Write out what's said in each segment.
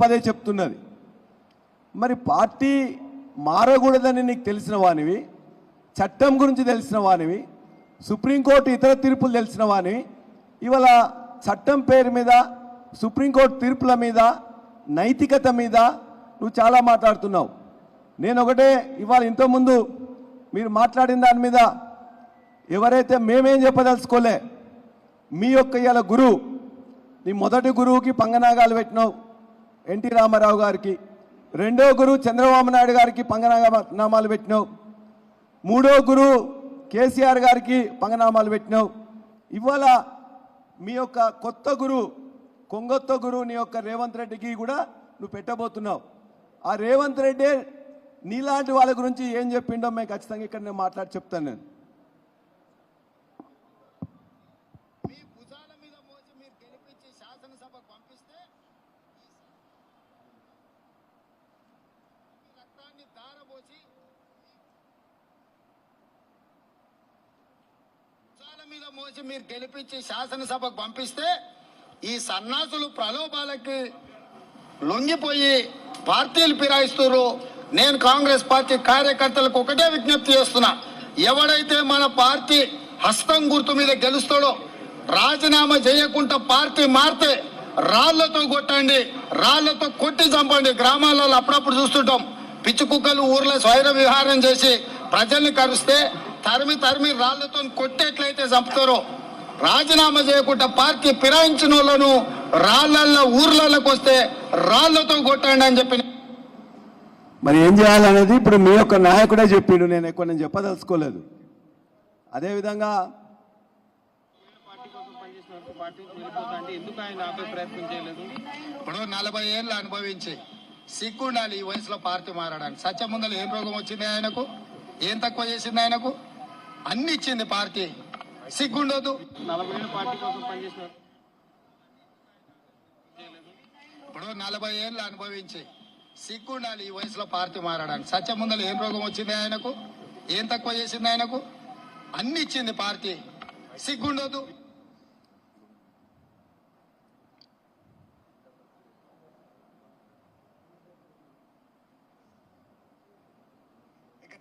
పదే చెప్తున్నది. మరి పార్టీ మారకూడదని నీకు తెలిసిన వానివి, చట్టం గురించి తెలిసిన వానివి, సుప్రీంకోర్టు ఇతర తీర్పులు తెలిసిన వానివి, ఇవాళ చట్టం పేరు మీద సుప్రీంకోర్టు తీర్పుల మీద నైతికత మీద నువ్వు చాలా మాట్లాడుతున్నావు. నేను ఒకటే ఇవాళ ఇంతకుముందు మీరు మాట్లాడిన దాని మీద ఎవరైతే మేమేం చెప్పదలుచుకోలే, మీ యొక్క ఇవాళ గురువు, నీ మొదటి గురువుకి పంగనాగాలు పెట్టినావు ఎన్టీ రామారావు గారికి, రెండో గురువు చంద్రబాబు నాయుడు గారికి పంగనామాలు పెట్టినావు, మూడో గురువు కేసీఆర్ గారికి పంగనామాలు పెట్టినావు. ఇవాళ మీ యొక్క కొత్త గురువు కొంగొత్త గురువు నీ యొక్క రేవంత్ రెడ్డికి కూడా నువ్వు పెట్టబోతున్నావు. ఆ రేవంత్ రెడ్డి నీలాంటి వాళ్ళ గురించి ఏం చెప్పిండో మేము ఖచ్చితంగా ఇక్కడ నేను మాట్లాడి చెప్తాను. నేను మీద మోసి మీరు గెలిపించి శాసనసభకు పంపిస్తే ఈ సన్నాసులు ప్రలోభాలకి లొంగిపోయి పార్టీలు ఫిరాయిస్తున్నారు. నేను కాంగ్రెస్ పార్టీ కార్యకర్తలకు ఒకటే విజ్ఞప్తి చేస్తున్నా, ఎవడైతే మన పార్టీ హస్తం గుర్తు మీద గెలుస్తాడో రాజీనామా చేయకుండా పార్టీ మారితే రాళ్లతో కొట్టండి, రాళ్లతో కొట్టి చంపండి. గ్రామాలలో అప్పుడప్పుడు చూస్తుంటాం, పిచ్చి కుక్కలు ఊర్లో స్వైర విహారం చేసి ప్రజల్ని కరిస్తే తరిమి తరిమి రాళ్లతో కొట్టేట్లయితే చంపుతారో, రాజీనామా చేయకుండా పార్టీ ఫిరాయించిన వాళ్ళను రాళ్లల్లో ఊర్లలోకి వస్తే రాళ్లతో కొట్టండి అని చెప్పి మరి ఏం చేయాలనేది ఇప్పుడు మీ యొక్క నాయకుడే చెప్పిండు. నేను ఎక్కువ నేను చెప్పదలుచుకోలేదు. అదేవిధంగా ఇప్పుడు 40 ఏళ్ళు అనుభవించి సిగ్గుండాలి ఈ వయసులో పార్టీ మారడానికి. సత్యం ముందర ఏం రోగం వచ్చింది ఆయనకు, ఏం తక్కువ చేసింది ఆయనకు, అన్ని ఇచ్చింది పార్టీ, సిగ్గుండదు. 40 ఏళ్ళ పార్టీ కోసం పనిచేసినారు. ఇప్పుడు 40 ఏళ్ళు అనుభవించి సిగ్గుండాలి ఈ వయసులో పార్టీ మారడానికి. సత్యం ముందర ఏం రోగం వచ్చింది ఆయనకు, ఏం తక్కువ చేసింది ఆయనకు, అన్ని ఇచ్చింది పార్టీ, సిగ్గుండదు.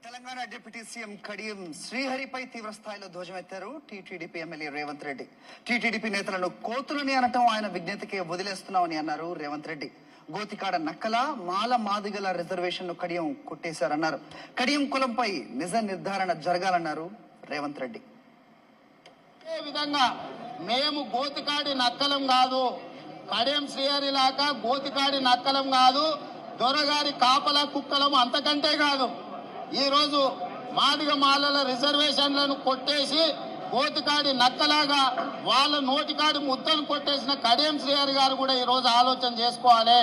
తెలంగాణ డిప్యూటీ సీఎం కడియం శ్రీహరిపై తీవ్ర స్థాయిలో ధ్వజమెత్తారు TTDP MLA Revanth Reddy. TTDP నేతలను కోతులని అనటం ఆయన విజ్ఞతకే వదిలేస్తున్నామని అన్నారు రేవంత్ రెడ్డి. గోతికాడ నక్కల మాల మాదిగల రిజర్వేషన్ ను కడియం కొట్టేశారన్నారు. కడియం కులంపై నిజ నిర్ధారణ జరగాలన్నారు రేవంత్ రెడ్డి. ఏ విధంగా మేము గోతికాడి నక్కలం కాదు, కడియం శ్రీహరి లాగా గోతికాడి నక్కలం కాదు, దొరగారి కాపలా కుక్కలం అంతకంటే కాదు. ఈ రోజు మాదిగ మాలల రిజర్వేషన్లను కొట్టేసి గోతికాడి నక్కలాగా వాళ్ళ నోటికాడి ముద్దను కొట్టేసిన కడియం శ్రీహరి గారు కూడా ఈ రోజు ఆలోచన చేసుకోవాలి.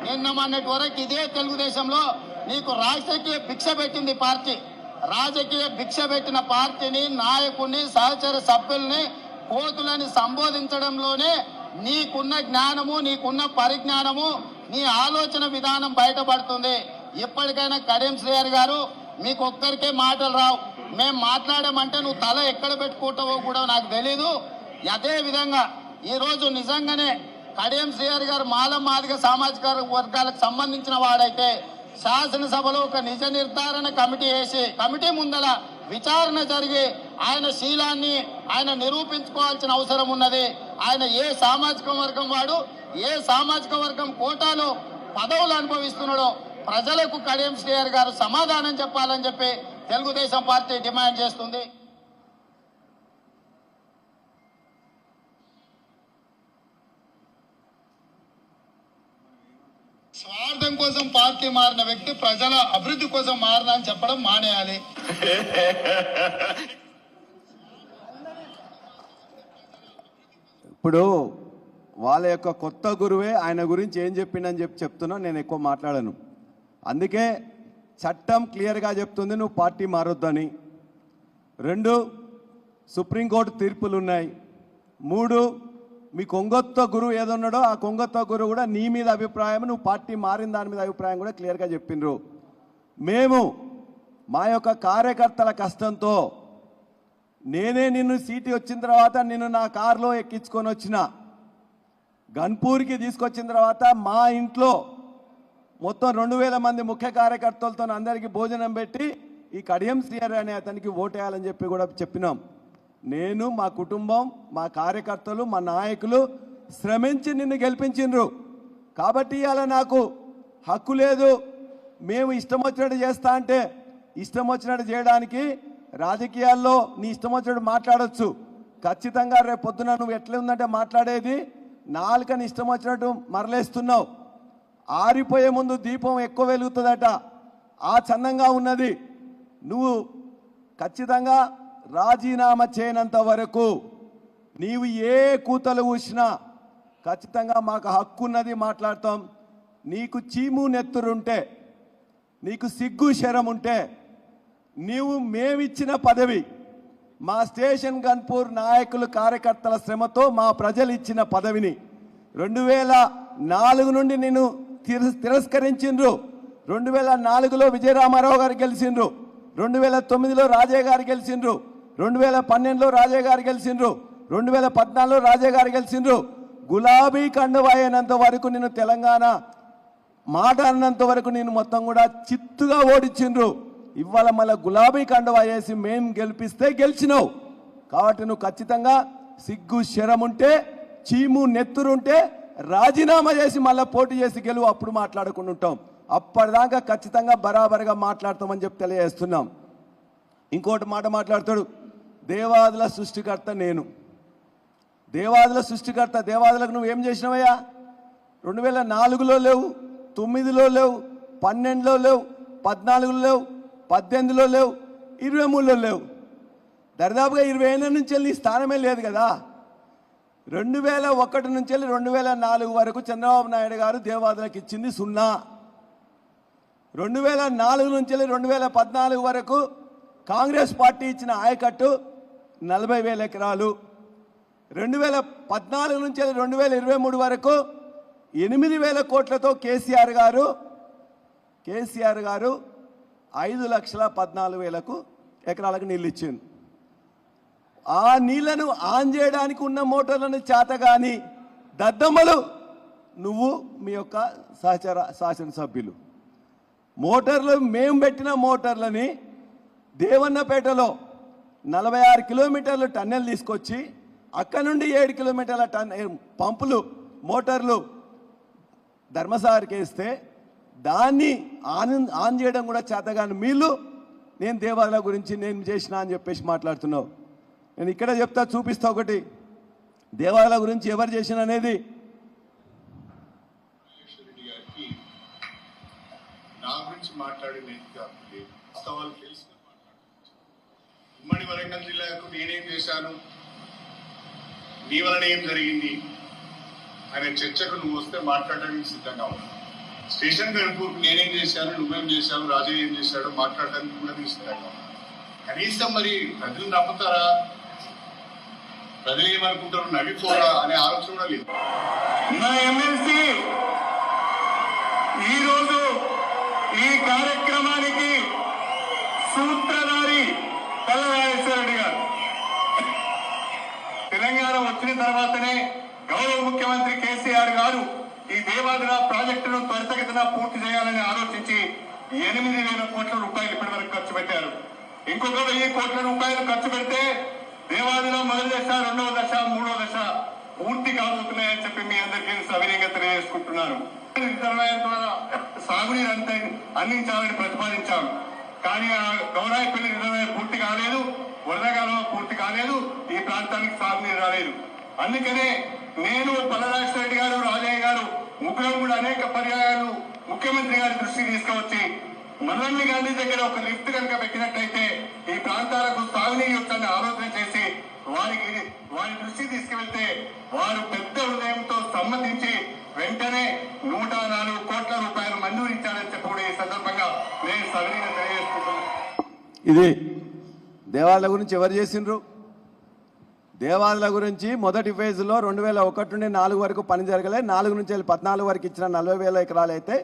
నిన్న మొన్నటి వరకు ఇదే తెలుగుదేశంలో నీకు రాజకీయ భిక్ష పెట్టింది పార్టీ. రాజకీయ భిక్ష పెట్టిన పార్టీని, నాయకుడిని, సహచర సభ్యుల్ని కోతులని సంబోధించడంలోనే నీకున్న జ్ఞానము, నీకున్న పరిజ్ఞానము, నీ ఆలోచన విధానం బయటపడుతుంది. ఇప్పటికైనా కడియం శ్రీహరి గారు, మీకు ఒక్కరికే మాటలు రావు, మేము మాట్లాడామంటే నువ్వు తల ఎక్కడ పెట్టుకుంటావో కూడా నాకు తెలీదు. అదే విధంగా ఈరోజు నిజంగానే కడియం శ్రీహరి గారు మాల మాదిగ సామాజిక వర్గాలకు సంబంధించిన వాడైతే శాసనసభలో ఒక నిజ నిర్ధారణ కమిటీ వేసి కమిటీ ముందల విచారణ జరిగి ఆయన శీలాన్ని ఆయన నిరూపించుకోవాల్సిన అవసరం ఉన్నది. ఆయన ఏ సామాజిక వర్గం వాడు, ఏ సామాజిక వర్గం కోటాలో పదవులు అనుభవిస్తున్నాడో ప్రజలకు కడియం శ్రీహరి గారు సమాధానం చెప్పాలని చెప్పి తెలుగుదేశం పార్టీ డిమాండ్ చేస్తుంది. స్వార్థం కోసం పార్టీ మారిన వ్యక్తి ప్రజల అభివృద్ధి కోసం మారిన అని చెప్పడం మానేయాలి. ఇప్పుడు వాళ్ళ యొక్క కొత్త గురువే ఆయన గురించి ఏం చెప్పిండని చెప్తున్నా. నేను ఎక్కువ మాట్లాడను. అందుకే చట్టం క్లియర్గా చెప్తుంది నువ్వు పార్టీ మారొద్దని. 2 సుప్రీంకోర్టు తీర్పులు ఉన్నాయి. 3 మీ కొంగొత్త గురువు ఏదన్నాడో ఆ కొంగొత్త గురువు కూడా నీ మీద అభిప్రాయం, నువ్వు పార్టీ మారిన దాని మీద అభిప్రాయం కూడా క్లియర్గా చెప్పిండ్రు. మేము మా యొక్క కార్యకర్తల కష్టంతో నేనే నిన్ను సీటు వచ్చిన తర్వాత నిన్ను నా కారులో ఎక్కించుకొని వచ్చిన, గన్పూర్కి తీసుకొచ్చిన తర్వాత మా ఇంట్లో మొత్తం 2000 మంది ముఖ్య కార్యకర్తలతో అందరికీ భోజనం పెట్టి ఈ కడియం శ్రీహరి అనే అతనికి ఓటేయాలని చెప్పి కూడా చెప్పినాం. నేను, మా కుటుంబం, మా కార్యకర్తలు, మా నాయకులు శ్రమించి నిన్ను గెలిపించిండ్రు కాబట్టి ఇవాళ నాకు హక్కు లేదు. మేము ఇష్టం వచ్చినట్టు చేస్తా అంటే ఇష్టం వచ్చినట్టు చేయడానికి రాజకీయాల్లో నీ ఇష్టం వచ్చినట్టు మాట్లాడొచ్చు. ఖచ్చితంగా రేపు పొద్దున నువ్వు ఎట్లా ఉందంటే మాట్లాడేది నాలుకని ఇష్టం వచ్చినట్టు మరలేస్తున్నావు. ఆరిపోయే ముందు దీపం ఎక్కువ వెలుగుతుందట, ఆ చందంగా ఉన్నది. నువ్వు ఖచ్చితంగా రాజీనామా చేయనంత వరకు నీవు ఏ కూతలు ఊసినా ఖచ్చితంగా మాకు హక్కు ఉన్నది, మాట్లాడతాం. నీకు చీము నెత్తురుంటే, నీకు సిగ్గు శరం ఉంటే, నీవు మేమిచ్చిన పదవి, మా స్టేషన్ గన్పూర్ నాయకులు కార్యకర్తల శ్రమతో మా ప్రజలు ఇచ్చిన పదవిని 2004 నుండి నేను తిరస్కరించిండ్రు. 2004లో విజయరామారావు గారు గెలిచిండ్రు, 2009లో రాజయ్య గారు గెలిచిండ్రు, 2012లో రాజయ్య గారు గెలిచిండ్రు, 2014లో రాజయ్య గారు గెలిచిండ్రు. గులాబీ కండువా అయినంత వరకు నేను తెలంగాణ మాట అన్నంత వరకు నేను మొత్తం కూడా చిత్తుగా ఓడించిండ్రు. ఇవాళ మళ్ళీ గులాబీ కండువా వేసి మేము గెలిపిస్తే గెలిచినావు కాబట్టి నువ్వు ఖచ్చితంగా సిగ్గు శరం ఉంటే, చీము నెత్తురుంటే రాజీనామా చేసి మళ్ళీ పోటీ చేసి గెలువు, అప్పుడు మాట్లాడుకుని ఉంటాం. అప్పటిదాకా ఖచ్చితంగా బరాబరుగా మాట్లాడతామని చెప్పి తెలియజేస్తున్నాం. ఇంకోటి మాట మాట్లాడతాడు, దేవాదుల సృష్టికర్త నేను. దేవాదుల సృష్టికర్త, దేవాదులకు నువ్వేం చేసినావయ్యా? 2004లో లేవు, 9లో లేవు, 12లో లేవు, 14లో లేవు, 18లో లేవు, 23లో లేవు. దరిదాపుగా 20 ఏళ్ళ నుంచి వెళ్ళి నీ స్థానమే లేదు కదా. 2001 నుంచి వెళ్ళి 2004 వరకు చంద్రబాబు నాయుడు గారు దేవాదులకు ఇచ్చింది 0. 2004 నుంచి వెళ్ళి 2014 వరకు కాంగ్రెస్ పార్టీ ఇచ్చిన ఆయకట్టు 40,000 ఎకరాలు. 2014 నుంచి 2023 వరకు 8,000 కోట్లతో కేసీఆర్ గారు 5,14,000 ఎకరాలకు నీళ్ళు ఇచ్చింది. ఆ నీళ్లను ఆన్ చేయడానికి ఉన్న మోటార్లను చేతగాని దద్దమ్మలు నువ్వు, మీ యొక్క సహచర శాసనసభ్యులు మోటార్లు, మేము పెట్టిన మోటార్లని దేవన్నపేటలో 46 కిలోమీటర్లు టన్నెల్ తీసుకొచ్చి అక్కడ నుండి 7 కిలోమీటర్ల పంపులు మోటార్లు ధర్మసాగర్కి వేస్తే దాన్ని ఆన్ చేయడం కూడా చేతగాని మీళ్ళు నేను దేవాలయాల గురించి నేను చేసినా అని చెప్పేసి మాట్లాడుతున్నావు. నేను ఇక్కడ చెప్తా, చూపిస్తా ఒకటి, దేవాలయాల గురించి ఎవరు చేసిన అనేది. నా గురించి మాట్లాడింది వాస్తవాలు తెలిసిన ఉమ్మడి వరంగల్ జిల్లాకు నేనేం చేశాను, నీ వలన ఏం జరిగింది అనే చర్చకు నువ్వు వస్తే మాట్లాడడానికి సిద్ధంగా ఉన్నాను. స్టేషన్ గన్పూర్కు నేనేం చేశాను, నువ్వేం చేశావు, రాజయ్య ఏం చేశాడో మాట్లాడడానికి కూడా నీకు సిద్ధంగా ఉన్నాను. కనీసం మరి ప్రజలు నమ్ముతారా, ప్రజలు ఏమనుకుంటారు, నవ్విపోరా అనే ఆలోచన కూడా లేదు. నా ఎమ్మెల్సీ ఈరోజు ఈ కార్యక్రమానికి సూత్రధారి పల్లరాజేశ్వర రెడ్డి గారు. తెలంగాణ వచ్చిన తర్వాతనే గౌరవ ముఖ్యమంత్రి కేసీఆర్ గారు ఈ దేవాదుల ప్రాజెక్టును త్వరితగతిన పూర్తి చేయాలని ఆలోచించి 8,000 కోట్ల రూపాయలు ఇప్పటి వరకు ఖర్చు పెట్టారు. ఇంకొక 1,000 కోట్ల రూపాయలు ఖర్చు పెడితే దేవాదుల మొదటి దశ, 2వ దశ, 3వ దశ పూర్తి కాబోతున్నాయని చెప్పి మీ అందరికీ సవినయంగా తెలియజేసుకుంటున్నారు. రిజర్వాయర్ ద్వారా సాగునీరు అందించాలని ప్రతిపాదించాం. కానీ ఆ గౌరాయిపల్లి రిజర్వాయర్ పూర్తి కాలేదు, వరదకాలం పూర్తి కాలేదు, ఈ ప్రాంతానికి సాగునీరు రాలేదు. అందుకనే నేను, పల్లరాజేశ్వర రెడ్డి గారు, రాజయ్య గారు ముగ్గురం కూడా అనేక పర్యాయాలు ముఖ్యమంత్రి గారి దృష్టికి తీసుకువచ్చి మహాత్మా గాంధీ దగ్గర ఒక లిఫ్ట్ కనుక పెట్టినట్టయితే ఈ ప్రాంతాలకు సాగునీరు వచ్చాలని ఆలోచన చేసి వారి దృష్టికి తీసుకువెళ్తే వారు పెద్ద హృదయంతో సమ్మతించి వెంటనే 104 కోట్ల రూపాయలు మంజూరించాలని చెప్పి కూడా ఈ సందర్భంగా నేను సవినీయంగా తెలియజేసుకుంటున్నాను. ఇది దేవాలయాల గురించి ఎవరు చేసిండ్రు? దేవాలయాల గురించి మొదటి ఫేజ్లో 2001 నుండి 4 వరకు పని జరగలే. 4 నుంచి 14 వరకు ఇచ్చిన 40,000 ఎకరాలు అయితే